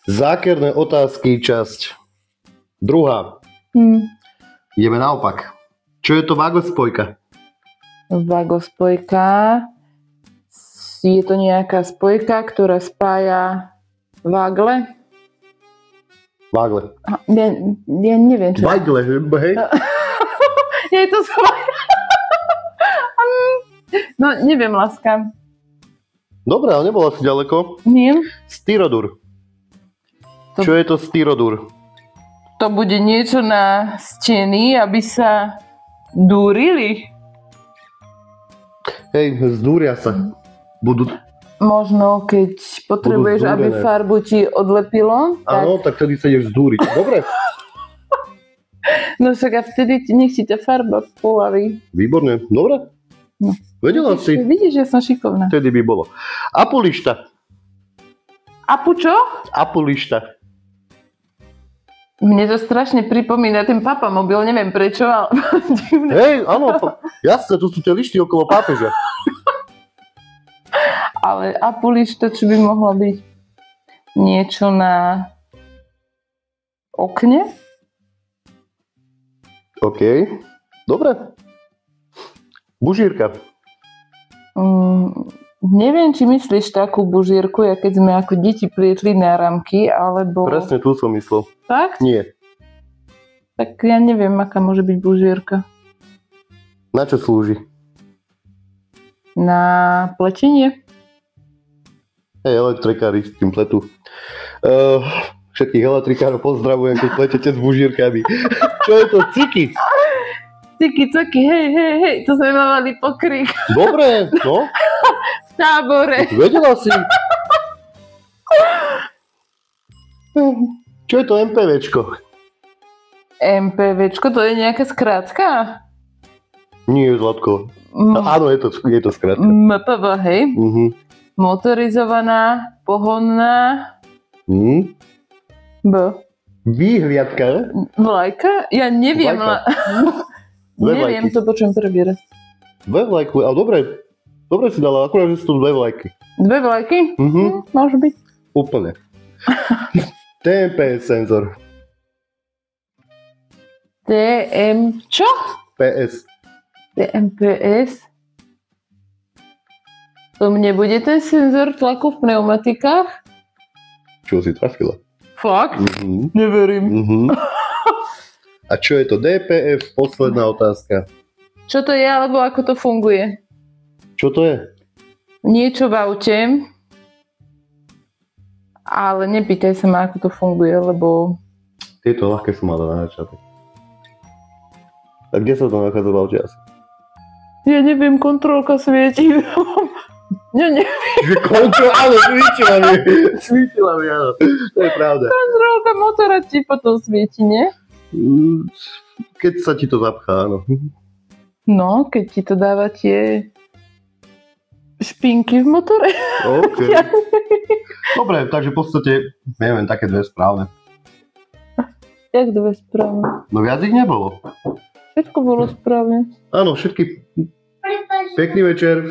Zákerné otázky, časť druhá. Ideme naopak. Čo je to vagospojka? Vagospojka je to nejaká spojka, ktorá spája vágle. Vágle. Ja neviem, čo. Vágle, hej? Je to spojka. No, neviem, láska. Dobre, ale nebolo asi ďaleko. Nie. Styrodur. Čo je to styrodur? To bude niečo na steny, aby sa dúrili. Hej, zdúria sa. Budú... Možno, keď potrebuješ, aby farbu ti odlepilo. Áno, tak vtedy sa ideš zdúriť. Dobre. No však a vtedy nech si tá farba polaví. Výborne. Dobre. No. Vedela si. Vidíš, že som šikovná. Vtedy by bolo. Apulišta. Apu čo? Apulišta. Mne to strašne pripomína ten papamobil, neviem prečo, ale... Hej, áno, jasne, tu sú tie lišty okolo pápeža. Ale apulišta, čo by mohlo byť? Niečo na okne? OK, dobre. Bužírka. Neviem, či myslíš takú bužírku, keď sme ako deti plietli náramky, alebo... Presne tu som myslel. Tak? Nie. Tak ja neviem, aká môže byť bužírka. Na čo slúži? Na pletenie. Hej, elektrikári s tým pletu. Všetkých elektrikárov pozdravujem, keď pletete s bužírkami. Čo je to? Ciky? Ciky, hej, to sme mali pokrik. Dobre, no. V tábore. Vedela si. Čo je to MPVčko? MPVčko, to je nejaká skrátka? Nie, Zlatko. Áno, je to skrátka. MPV, hej? Motorizovaná, pohonná... B. Výhliadka? Vlajka? Ja neviem. Neviem to, po čom prebierať. Dve vlajky, ale dobre si dala, akurát, že sú to dve vlajky. Dve vlajky? Môže byť. Úplne. TMPS senzor. TM čo? PS. TMPS. To nebude ten senzor tlaku v pneumatikách? Čo si trafila? Fakt? Neverím. A čo je to DPF? Posledná otázka. Čo to je, alebo ako to funguje? Čo to je? Niečo v aute, ale nepýtaj sa ma, ako to funguje, lebo... Tieto ľahké som mala na začiatok. A kde sa to nachádza v aute asi? Ja neviem, kontrolka svieti. Ja neviem. Že áno, svítila mi, áno. To je pravda. Kontrolka motora ti potom svieti, nie? Keď sa ti to zapchá, áno. No, keď ti to dáva tie špinky v motore. OK. Dobre, takže v podstate, neviem, také dve správne. Jak dve správne? No viac ich nebolo. Všetko bolo správne. Áno, všetky. Pekný večer.